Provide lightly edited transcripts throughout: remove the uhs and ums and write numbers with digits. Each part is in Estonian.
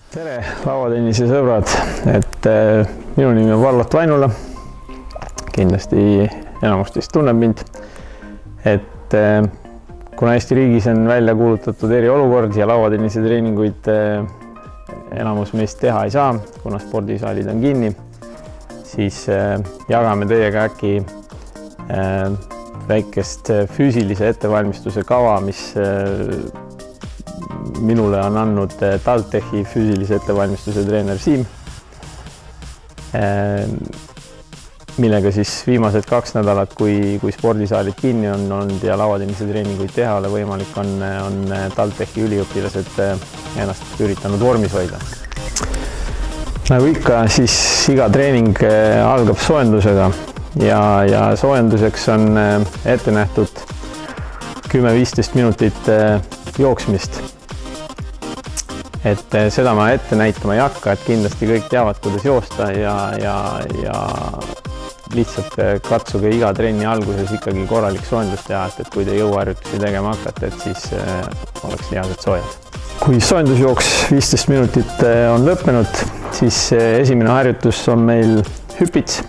Tere, lauatennise sõbrad, et minu nimi on Vallot Vainula. Kindlasti enamus teist tunneb mind, et kuna Eesti riigis on välja kuulutatud eriolukord ja lauatennise treeninguid enamus meist teha ei saa, kuna spordisaalid on kinni, siis jagame teiega äkki väikest füüsilise ettevalmistuse kava, mis minule on andnud TalTechi füüsilise ettevalmistuse treener Siim, millega siis viimased 2 nädalat, kui spordisaalid kinni on olnud ja lauatennise treeninguid teha ole võimalik, on TalTechi üliõpilased ennast üritanud vormis hoida. Nagu ikka, siis iga treening algab soojendusega ja soojenduseks on ette nähtud 10-15 minutit jooksmist. Et seda ma ette näitama ei hakka, et kindlasti kõik teavad, kuidas joosta ja lihtsalt katsuge iga trenni alguses ikkagi korralik soojendus teha, et kui te jõuharjutusi tegema hakkate, et siis oleks lihased soojad. Kui soojendusjooks 15 minutit on lõppenud, siis esimene harjutus on meil hüpits,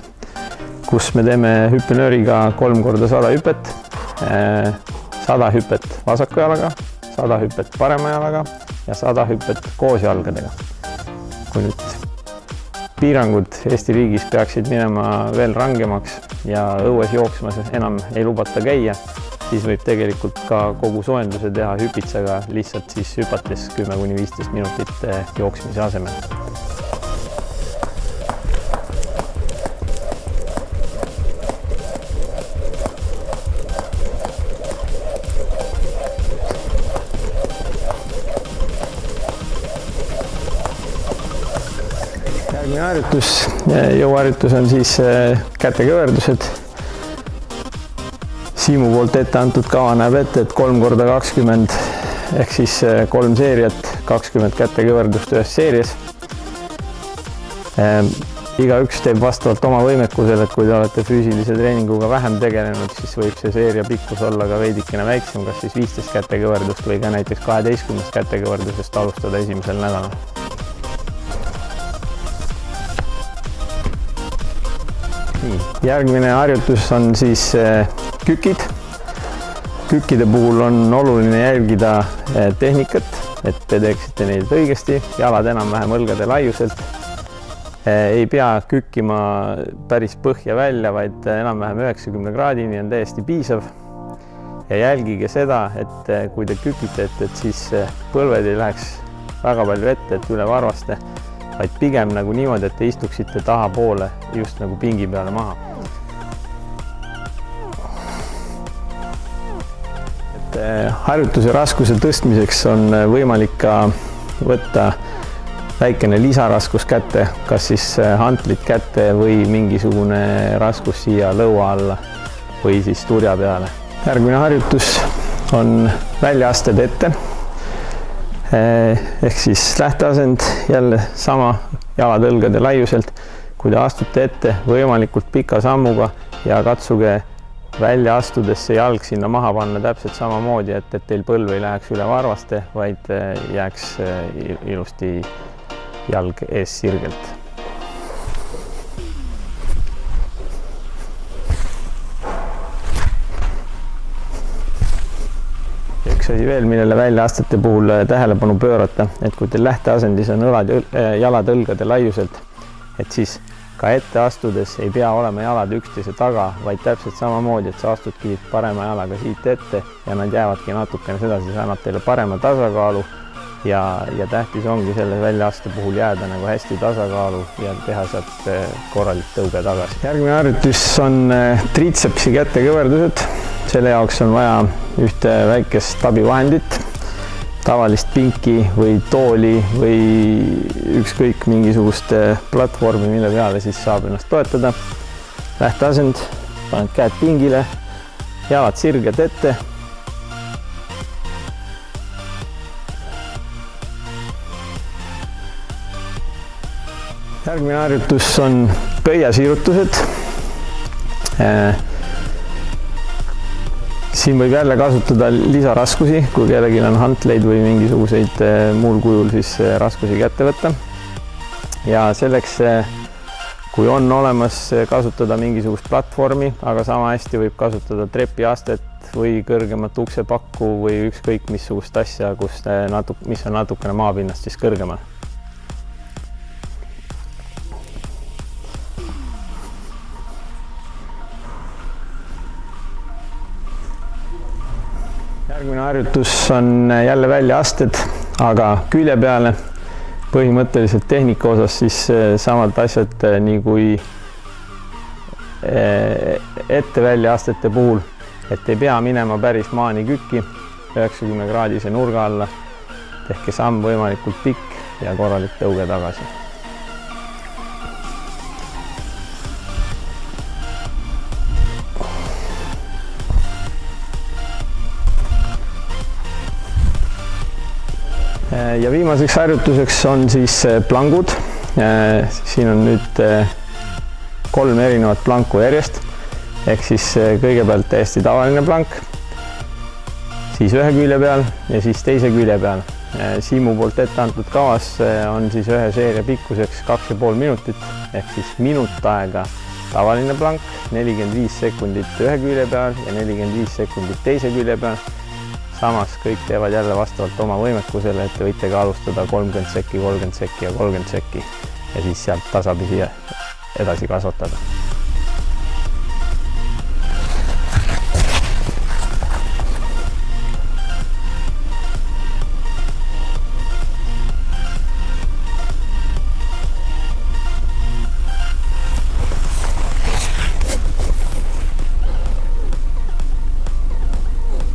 kus me teeme hüppenööriga 3 korda 100 hüpet, 100 hüpet vasaku jalaga, 100 hüpet parema jalaga ja 100 hüpet koos jalgadega. Kui nüüd piirangud Eesti riigis peaksid minema veel rangemaks ja õues jooksmas enam ei lubata käia, siis võib tegelikult ka kogu soojenduse teha hüpitsaga, lihtsalt siis hüpates 10-15 minutit jooksmise asemel. Järgmine harjutus, jõuharjutus on siis kätekõverdused. Siimu poolt ette antud kava näeb ette, et 3 korda 20 ehk siis 3 seeriat, 20 kätekõverdust ühes seerias. Igaüks teeb vastavalt oma võimekusele, et kui te olete füüsilise treeninguga vähem tegelenud, siis võib see seeria pikkus olla ka veidikene väiksem, kas siis 15 kätekõverdust või ka näiteks 12 kätekõverdusest alustada esimesel nädalal. Järgmine harjutus on siis kükid. Kükkide puhul on oluline jälgida tehnikat, et te teeksite neid õigesti, jalad enam-vähem õlgade laiuselt. Ei pea kükkima päris põhja välja, vaid enam-vähem 90 kraadini on täiesti piisav. Ja jälgige seda, et kui te kükite, et siis põlved ei läheks väga palju ette, et üle varvaste, vaid pigem nagu niimoodi, et te istuksite tahapoole just nagu pingi peale maha. Harjutuse raskuse tõstmiseks on võimalik ka võtta väikene lisaraskus kätte, kas siis hantlit kätte või mingisugune raskus siia lõua alla või siis turja peale. Järgmine harjutus on väljaasted ette. Ehk siis lähteasend jälle sama, jalad õlgade laiuselt. Kui te astute ette võimalikult pika sammuga ja katsuge välja astudes see jalg sinna maha panna täpselt samamoodi, et teil põlv ei läheks üle varvaste, vaid jääks ilusti jalg ees sirgelt. Üks asi veel, millele väljaastete puhul tähelepanu pöörata, et kui teil lähteasendis on jalad õlgade laiuselt, et siis ka ette astudes ei pea olema jalad üksteise taga, vaid täpselt samamoodi, et sa astudki parema jalaga siit ette ja nad jäävadki natukene sedasi, see annab teile parema tasakaalu ja tähtis ongi selle väljaaste puhul jääda nagu hästi tasakaalu ja teha sealt korralik tõuge tagasi. Järgmine harjutus on triitsepsi kätekõverdused. Selle jaoks on vaja ühte väikest abivahendit, tavalist pinki või tooli või ükskõik mingisugust platvormi, mille peale siis saab ennast toetada. Lähteasend, paned käed pingile, jalad sirged ette. Järgmine harjutus on pöiasiirutused. siin võib jälle kasutada lisaraskusi, kui kellelgi on hantleid või mingisuguseid muul kujul siis raskusi kätte võtta. Ja selleks, kui on olemas kasutada mingisugust platvormi, aga sama hästi võib kasutada trepiastet või kõrgemat uksepakku või ükskõik missugust asja, mis on natukene maapinnast siis kõrgemal. Järgmine harjutus on jälle väljaasted, aga külje peale. Põhimõtteliselt tehnika osas siis samad asjad nii kui ette väljaastete puhul, et ei pea minema päris maani kükki 90-kraadise nurga alla. Tehke samm võimalikult pikk ja korralik tõuge tagasi. Ja viimaseks harjutuseks on siis plangud. Siin on nüüd 3 erinevat planku järjest. Ehk siis kõigepealt täiesti tavaline plank, siis ühe külje peal ja siis teise külje peal. Siimu poolt ette antud kavas on siis ühe seeria pikkuseks 2,5 minutit. Ehk siis minut aega tavaline plank, 45 sekundit ühe külje peal ja 45 sekundit teise külje peal. Samas kõik teevad jälle vastavalt oma võimekusele, et te võite ka alustada 30 sekki, 30 sekki ja 30 sekki ja siis sealt tasapisi edasi kasvatada.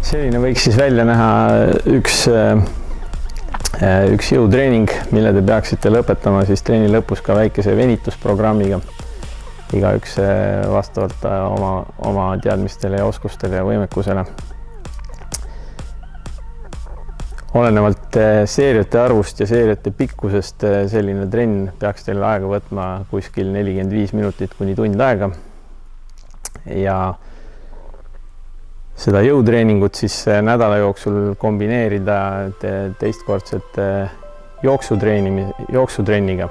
Selline võiks siis välja näha üks jõutreening, mille te peaksite lõpetama siis treeni lõpus ka väikese venitusprogrammiga. Igaüks vastavalt oma teadmistele ja oskustele ja võimekusele. Olenevalt seeriate arvust ja seeriate pikkusest selline trenn peaks teil aega võtma kuskil 45 minutit kuni tund aega. Ja seda jõutreeningut siis nädala jooksul kombineerida teistkordset jooksutrenniga.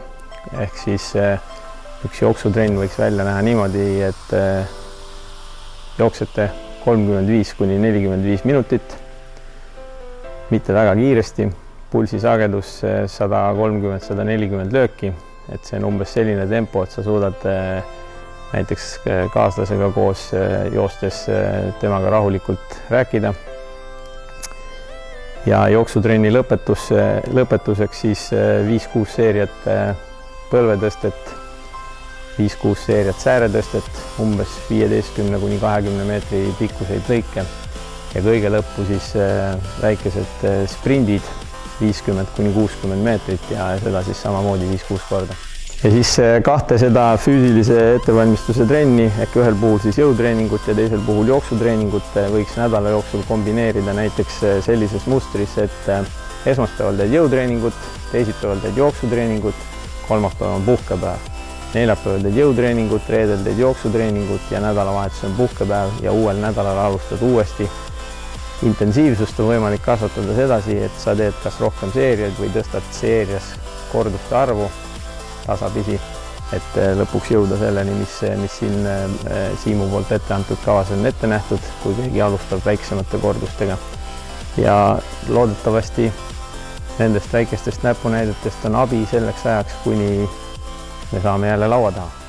Ehk siis üks jooksutrenn võiks välja näha niimoodi, et jooksete 35 kuni 45 minutit, mitte väga kiiresti, pulsisagedus 130-140 lööki, et see on umbes selline tempo, et sa suudad näiteks kaaslasega koos joostes temaga rahulikult rääkida. Ja jooksutrenni lõpetuseks siis 5-6 seeriat põlvetõstet, 5-6 seeriat sääretõstet, umbes 15-20 meetri pikkuseid lõike ja kõige lõppu siis väikesed sprindid 50-60 meetrit ja seda siis samamoodi 5-6 korda. Ja siis kahte seda füüsilise ettevalmistuse trenni, ehk ühel puhul siis jõutreeningut ja teisel puhul jooksutreeningut võiks nädala jooksul kombineerida näiteks sellises mustris, et esmaspäeval teed jõutreeningut, teisipäeval teed jooksutreeningut, kolmapäeval on puhkepäev, neljapäeval teed jõutreeningut, reedel teed jooksutreeningut ja nädalavahetus on puhkepäev ja uuel nädalal alustad uuesti. Intensiivsust on võimalik kasvatada sedasi, et sa teed kas rohkem seeriaid või tõstad seerias korduste arvu tasapisi, et lõpuks jõuda selleni, mis siin Siimu poolt ette antud kavas on ette nähtud, kui keegi alustab väiksemate kordustega. Ja loodetavasti nendest väikestest näpunäidetest on abi selleks ajaks, kuni me saame jälle laua taha.